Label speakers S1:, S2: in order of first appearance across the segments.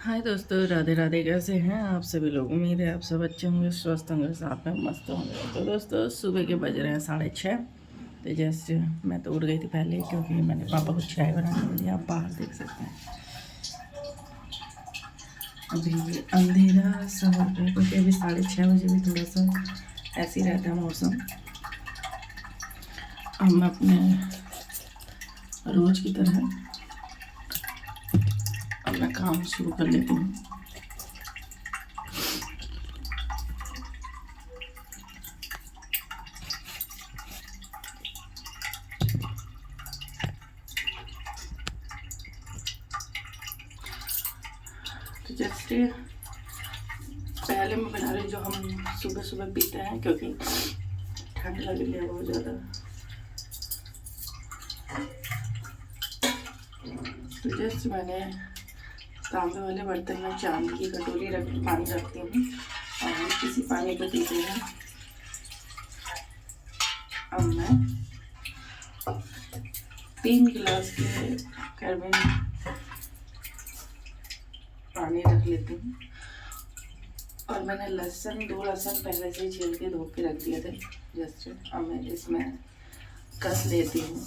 S1: हाय दोस्तों, राधे राधे। कैसे हैं आप सभी लोग? उम्मीद है आप सब अच्छे होंगे, स्वस्थ होंगे, साथ में मस्त होंगे। तो दोस्तों, सुबह के बज रहे हैं 6:30। तो जैसे मैं तो उठ गई थी पहले, क्योंकि मैंने पापा को चाय बनाने के लिए, आप बाहर देख सकते हैं अभी अंधेरा सा हो गया, क्योंकि अभी 6:30 बजे भी थोड़ा सा ऐसे ही रहता है मौसम। अब मैं अपने रोज की तरह अब मैं काम शुरू कर लेती हूँ। तो जैसे पहले मैं बना रही जो हम सुबह सुबह पीते हैं, क्योंकि ठंड लग रही है बहुत ज़्यादा। तो जैसे मैंने तांबे वाले बर्तन में चांदी की कटोरी पानी रखती हूँ और इसी पानी को पीते हैं। अब मैं 3 गिलास के करीब पानी रख लेती हूँ। और मैंने 2 लहसुन पहले से छील के धो के रख दिए थे। जस्ट अब मैं इसमें कस लेती हूँ।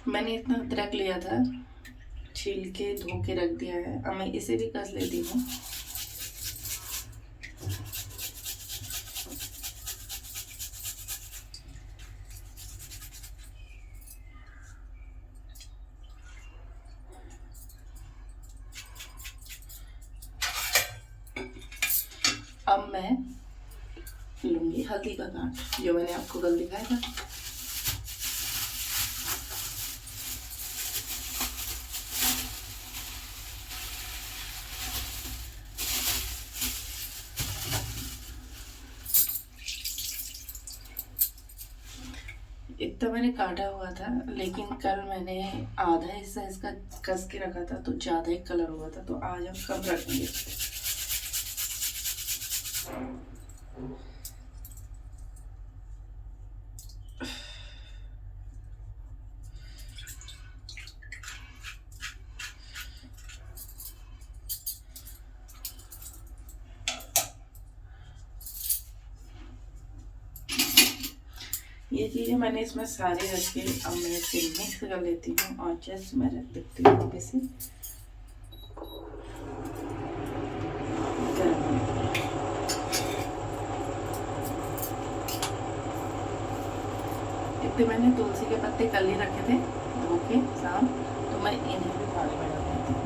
S1: मैंने इतना अदरक लिया था, छील के धो के रख दिया है। अब मैं इसे भी कस लेती हूँ। अब मैं लूँगी हल्दी का काट, जो मैंने आपको कल दिखाया था। इतना मैंने काटा हुआ था, लेकिन कल मैंने आधा हिस्सा इसका कस के रखा था, तो ज़्यादा ही कलर हुआ था। तो आज हम कम रखेंगे। ये चीज़ें मैंने इसमें सारी रख के अब मैं इसे मिक्स कर लेती हूँ और जस्ट मैं रख देती हूँ वापस से गर्म। इतने मैंने तुलसी के पत्ते कल ही रखे थे धो के शाम, तो मैं इन्हें भी पानी में डाल देती हूँ।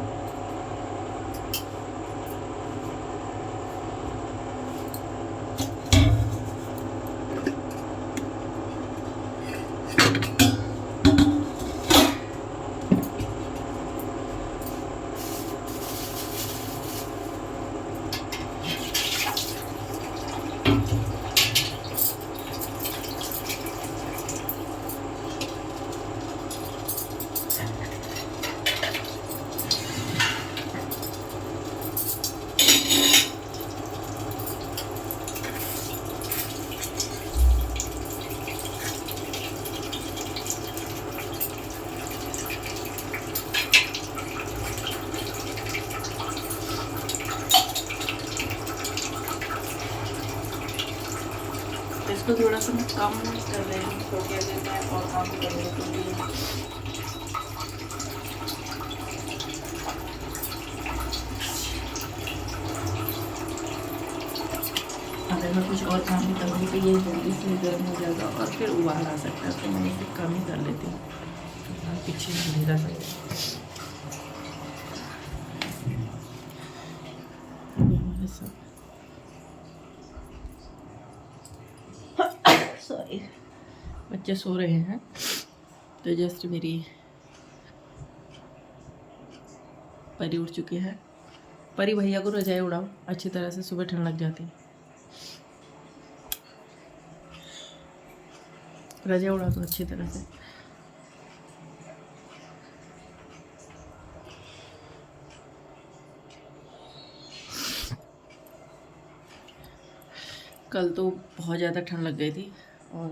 S1: इसको थोड़ा सा मैं कम कर रही हूँ, क्योंकि अगर मैं और काम करूँगी तो भी अगर मैं कुछ और काम करूँगी तो ये जल्दी से गर्म हो जाएगा और फिर उबाल आ सकता है। तो मैं इसे कम ही कर लेती हूँ, पीछे नहीं रह सकती। सॉरी, बच्चे सो रहे हैं। तो जस्ट मेरी परी उठ चुकी है। परी भैया को रजाई उड़ाओ अच्छी तरह से, सुबह ठंड लग जाती है। रजा उड़ा दो अच्छी तरह से। कल तो बहुत ज़्यादा ठंड लग गई थी और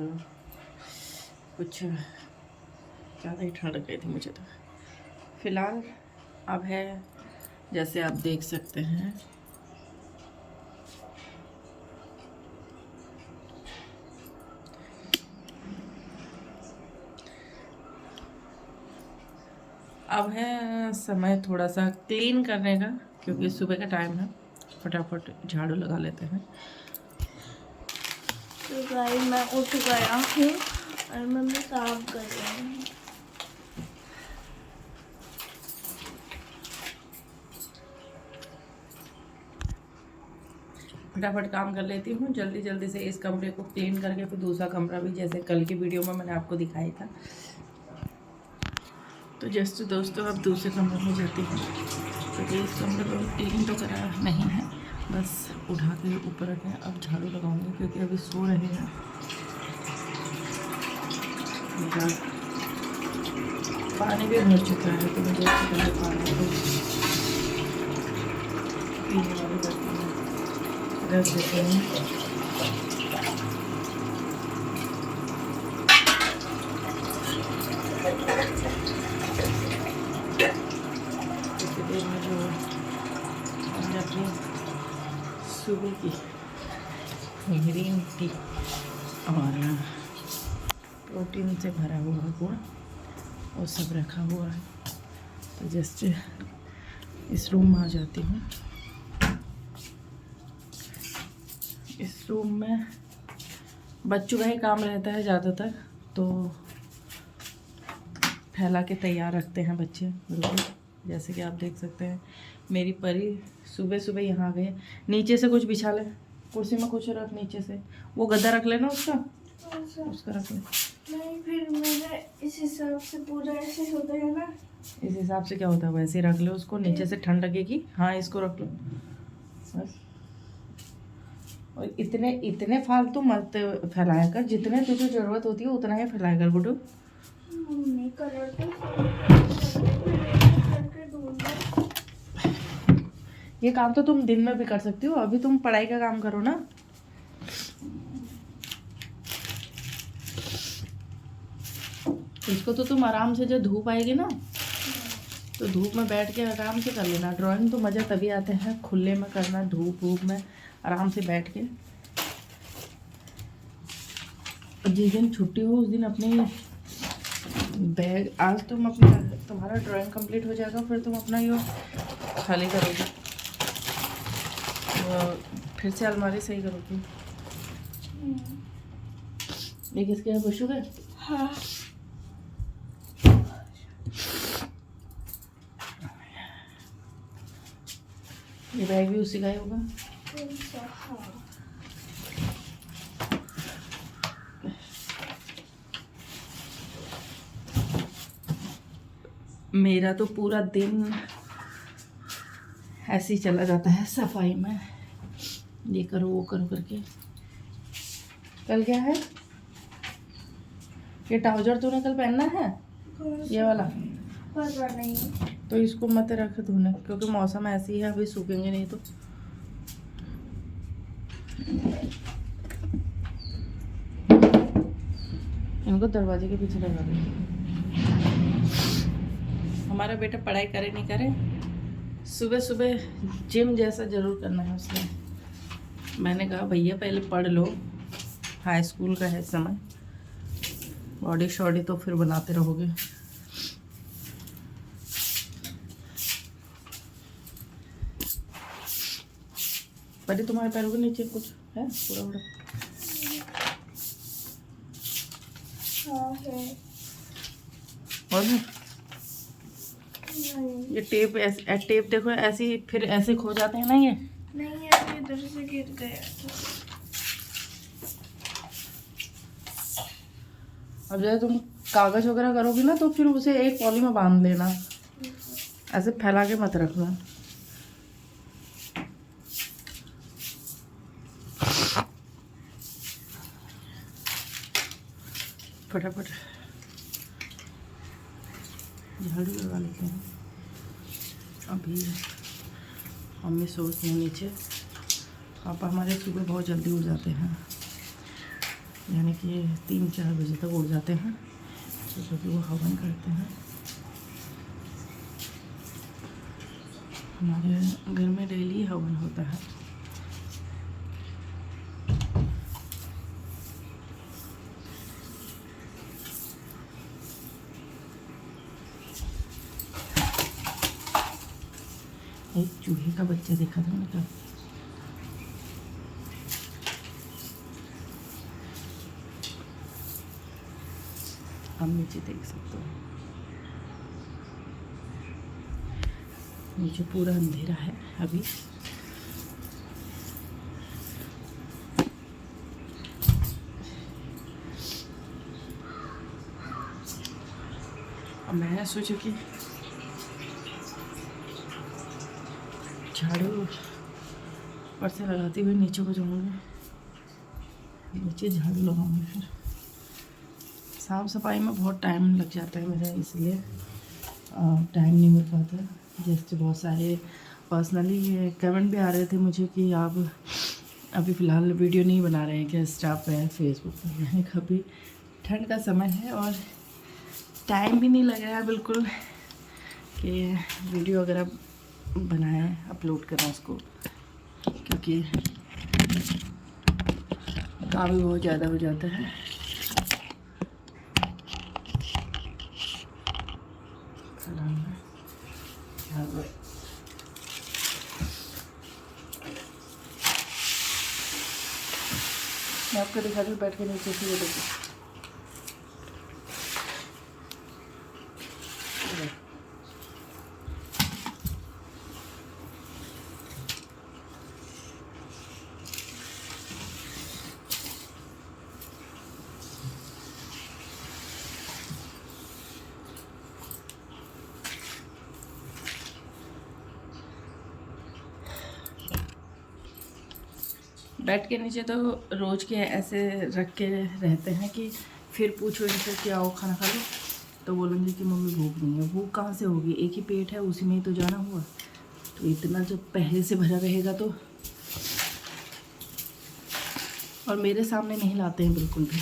S1: कुछ ज़्यादा ही ठंड लग गई थी मुझे तो। फिलहाल अब है जैसे आप देख सकते हैं, अब है समय थोड़ा सा क्लीन करने का, क्योंकि सुबह का टाइम है, फटाफट झाड़ू लगा लेते हैं।
S2: तो गाइस मैं उठ गया हूँ और मम्मी काम कर रही हूँ।
S1: फटाफट काम कर लेती हूँ जल्दी जल्दी से, इस कमरे को क्लीन करके फिर दूसरा कमरा भी, जैसे कल की वीडियो में मैंने आपको दिखाया था। तो जस्ट दोस्तों अब दूसरे कमरे में जाती हूँ, क्योंकि इस कमरे को क्लीन तो करा नहीं है, बस उठा के ऊपर रखे। अब झाड़ू लगाऊंगी क्योंकि अभी सो रहे हैं। पानी भी भर चुका है, तो मुझे पानी को पीने वाली बर्तन में रख देते हैं। में जो हमने अपनी सुबह की ग्रीन टी और प्रोटीन से भरा हुआ गुड़ वो सब रखा हुआ है, तो जस्ट इस रूम में आ जाती हूँ। इस रूम में बच्चों का ही काम रहता है ज़्यादातर, तो फैला के तैयार रखते हैं बच्चे बिल्कुल। जैसे कि आप देख सकते हैं मेरी परी सुबह सुबह यहाँ गए। नीचे से कुछ बिछा ले, कुर्सी में कुछ रख, नीचे से वो गद्दा रख लेना उसका रख ले।
S2: नहीं, फिर मेरा इस हिसाब से पूरा ऐसे होता है ना।
S1: इस हिसाब से क्या होता है, वैसे ही रख लो उसको, नीचे से ठंड लगेगी। हाँ, इसको रख लो बस। और इतने फालतू मत फैलाया कर, जितने तुझे ज़रूरत होती है उतना ही फैलाया कर गुड्डू।
S2: मम्मी कलर तो
S1: ये काम तो तुम दिन में भी कर सकती हो, अभी तुम पढ़ाई का काम करो ना। इसको तो तुम आराम से, जब धूप आएगी ना तो धूप में बैठ के आराम से कर लेना। ड्राइंग तो मज़ा तभी आते हैं खुले में करना, धूप में आराम से बैठ के। जिस दिन छुट्टी हो उस दिन अपने बैग, आज तुम अपना तुम्हारा ड्राइंग कंप्लीट हो जाएगा, फिर तुम अपना ये खाली करोगी, फिर से अलमारी सही करोगी। ये किसके है, खुशबू के?
S2: हाँ।
S1: ये बैग भी उसी का ही होगा। मेरा तो पूरा दिन ऐसे ही चला जाता है सफाई में, ये करो वो करो करके। कल क्या है, ये ट्राउजर तूने कल पहनना है, ये वाला?
S2: पता नहीं।
S1: तो इसको मत रख धोने, क्योंकि मौसम ऐसी है, अभी सूखेंगे नहीं तो। इनको दरवाजे के पीछे लगा दो। हमारा बेटा पढ़ाई करे नहीं करे, सुबह सुबह जिम जैसा ज़रूर करना है उसने। मैंने कहा भैया पहले पढ़ लो, हाई स्कूल का है समय, बॉडी शॉडी तो फिर बनाते रहोगे। पहले तुम्हारे पैरों के नीचे कुछ है पूरा पूरा?
S2: हाँ है।
S1: और है? ये टेप टेप देखो ऐसी, फिर ऐसे खो जाते हैं ना ये।
S2: नहीं है, इधर से गिर गया था।
S1: अब जैसे तुम कागज वगैरह करोगी ना तो फिर उसे एक पॉली में बांध लेना, ऐसे फैला के मत रखना। फटाफट झाड़ू लगा लेते हैं। अभी मम्मी सोचते हैं नीचे। पापा हमारे सुबह बहुत जल्दी उठ जाते हैं, यानी कि 3-4 बजे तक उठ जाते हैं, तो क्योंकि वो हवन करते हैं। हमारे घर में डेली हवन होता है। एक चूहे का बच्चा देखा था मैंने कल। आप नीचे देख सकते हो, नीचे पूरा अंधेरा है अभी। अब मैं सोचा कि झाड़ू ऊपर से लगाती हुई नीचे को जाऊँगी, नीचे झाड़ू लगाऊंगी। फिर साफ़ सफाई में बहुत टाइम लग जाता है मेरा, इसलिए टाइम नहीं मिल पाता। जैसे बहुत सारे पर्सनली कमेंट भी आ रहे थे मुझे कि आप अभी फ़िलहाल वीडियो नहीं बना रहे हैं, गेस्ट आप पे फेसबुक पर। मैंने कभी ठंड का समय है और टाइम भी नहीं लग रहा है बिल्कुल कि वीडियो वगैरह बनाएं, अपलोड करें उसको, क्योंकि काम भी बहुत ज़्यादा हो जाता है। मैं आपको दिखा दूँ बैठ के नीचे से, ये देखिए। बेड के नीचे तो रोज़ के ऐसे रख के रहते हैं कि फिर पूछो इनसे कि आओ खाना खा लो, तो बोलेंगे कि मम्मी भूख नहीं है। भूख कहाँ से होगी, एक ही पेट है, उसी में ही तो जाना हुआ। तो इतना जब पहले से भरा रहेगा तो। और मेरे सामने नहीं लाते हैं बिल्कुल भी,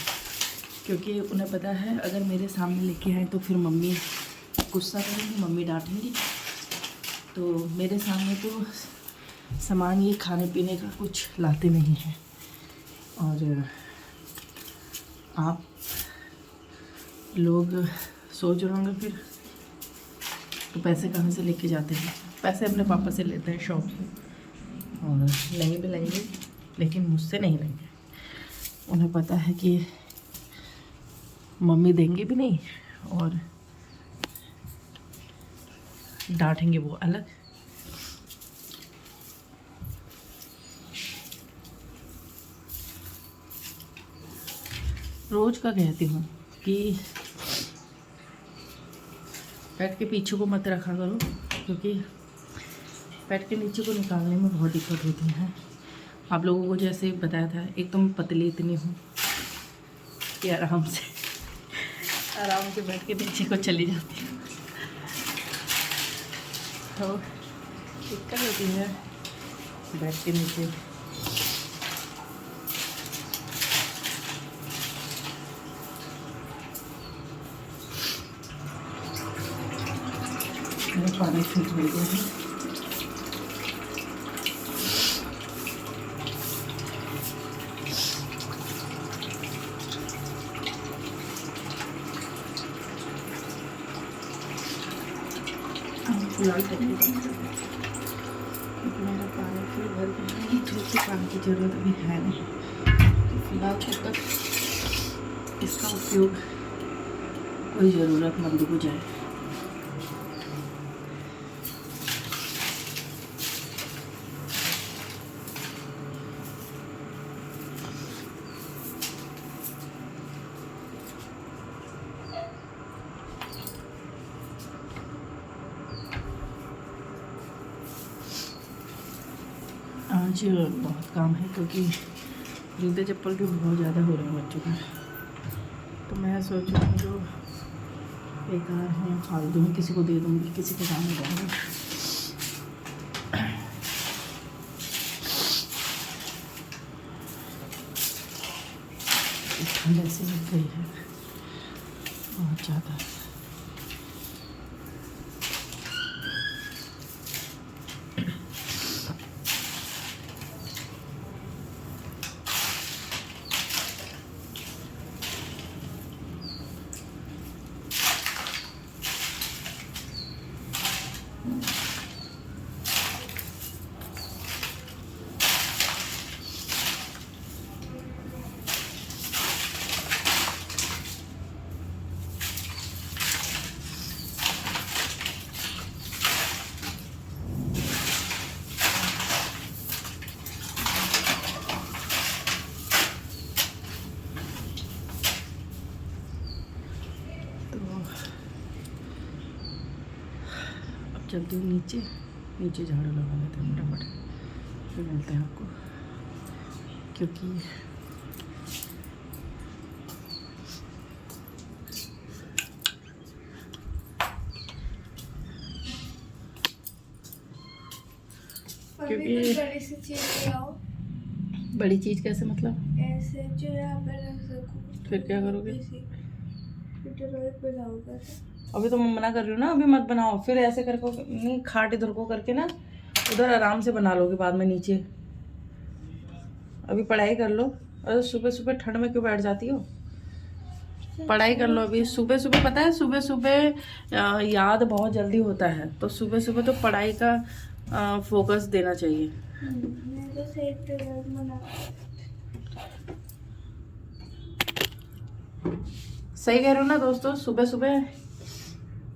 S1: क्योंकि उन्हें पता है अगर मेरे सामने लेके आए तो फिर मम्मी गुस्सा करेंगी, मम्मी डांटेंगी। तो मेरे सामने तो सामान ये खाने पीने का कुछ लाते नहीं हैं। और आप लोग सोच रहे होंगे फिर तो पैसे कहाँ से लेके जाते हैं। पैसे अपने पापा से लेते हैं शॉप से, और लेंगे भी लेंगे, लेकिन मुझसे नहीं लेंगे। उन्हें पता है कि मम्मी देंगे भी नहीं और डांटेंगे वो अलग। रोज़ का कहती हूँ कि पेट के पीछे को मत रखा करो, क्योंकि पेट के नीचे को निकालने में बहुत दिक्कत होती है। आप लोगों को जैसे बताया था, एक तो मैं पतली इतनी हूँ कि आराम से बेड के नीचे को चली जाती हूँ, तो दिक्कत होती है बेड के नीचे। पानी फिट हो गया है। फिलहाल मेरा पानी फिर भर गया है, थोड़ी सी पानी की ज़रूरत अभी है नहीं। तो फिलहाल तब तक इसका उपयोग कोई ज़रूरतमंद को जाए। आज बहुत काम है, क्योंकि जूते चप्पल भी बहुत ज़्यादा हो रहे हैं बच्चों का। तो मैं सोच रही हूँ जो बेकार है फालतू में किसी को दे दूँगी, किसी के काम में जाऊँगी। ठंड ऐसे लग गई है बहुत ज़्यादा। चलते हैं नीचे झाड़ू लगा लेते हैं फटाफट, फिर मिलते हैं आपको। क्योंकि
S2: बड़ी सी चीज ले आओ।
S1: बड़ी चीज़ कैसे मतलब?
S2: ऐसे जो यहाँ पे रख सकूँ।
S1: फिर क्या करोगे?
S2: बनाऊंगा।
S1: अभी तो मैं मना कर रही हूँ ना, अभी मत बनाओ। फिर ऐसे करके नहीं, खाट इधर को करके ना उधर आराम से बना लोगे बाद में नीचे। अभी पढ़ाई कर लो। अरे सुबह सुबह ठंड में क्यों बैठ जाती हो? पढ़ाई कर लो अभी। सुबह सुबह पता है, सुबह सुबह याद बहुत जल्दी होता है, तो सुबह सुबह तो पढ़ाई का फोकस देना चाहिए। सही कह रहे हो ना दोस्तों, सुबह सुबह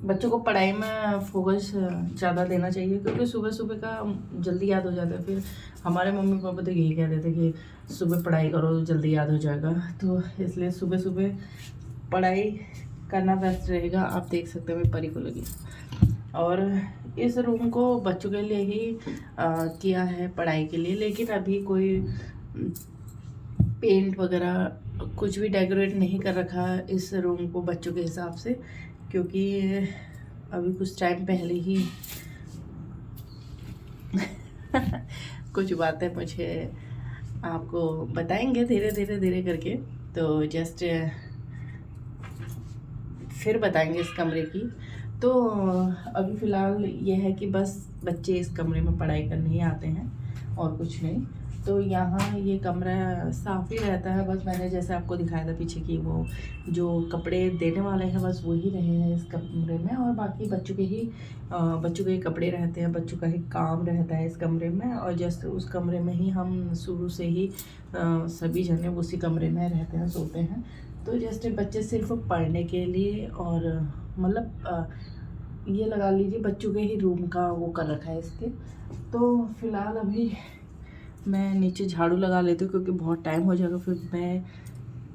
S1: बच्चों को पढ़ाई में फोकस ज़्यादा देना चाहिए, क्योंकि सुबह सुबह का जल्दी याद हो जाता है। फिर हमारे मम्मी पापा तो यही कहते थे कि सुबह पढ़ाई करो जल्दी याद हो जाएगा, तो इसलिए सुबह सुबह पढ़ाई करना बेस्ट रहेगा। आप देख सकते हैं मैं परी को लगी, और इस रूम को बच्चों के लिए ही किया है पढ़ाई के लिए, लेकिन अभी कोई पेंट वगैरह कुछ भी डेकोरेट नहीं कर रखा है इस रूम को बच्चों के हिसाब से, क्योंकि अभी कुछ टाइम पहले ही कुछ बातें मुझे आपको बताएंगे धीरे करके, तो जस्ट फिर बताएंगे इस कमरे की। तो अभी फ़िलहाल ये है कि बस बच्चे इस कमरे में पढ़ाई करने ही आते हैं और कुछ नहीं। तो यहाँ ये कमरा साफ़ ही रहता है, बस मैंने जैसे आपको दिखाया था पीछे कि वो जो कपड़े देने वाले हैं बस वही रहे हैं इस कमरे में, और बाकी बच्चों के ही कपड़े रहते हैं, बच्चों का ही काम रहता है इस कमरे में। और जैसे उस कमरे में ही हम शुरू से ही सभी जने उसी कमरे में रहते हैं, सोते हैं। तो जैसे बच्चे सिर्फ पढ़ने के लिए, और मतलब ये लगा लीजिए बच्चों के ही रूम का वो कर रखा है इसके। तो फ़िलहाल अभी मैं नीचे झाड़ू लगा लेती हूँ, क्योंकि बहुत टाइम हो जाएगा। फिर मैं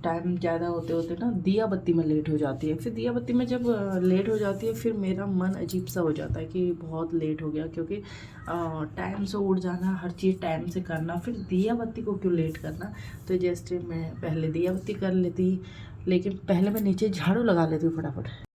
S1: टाइम ज़्यादा होते होते ना दिया बत्ती में लेट हो जाती है। फिर दिया बत्ती में जब लेट हो जाती है, फिर मेरा मन अजीब सा हो जाता है कि बहुत लेट हो गया, क्योंकि टाइम से उठ जाना, हर चीज़ टाइम से करना, फिर दिया बत्ती को क्यों लेट करना। तो जैसे मैं पहले दिया बत्ती कर लेती, लेकिन पहले मैं नीचे झाड़ू लगा लेती हूँ फटाफट।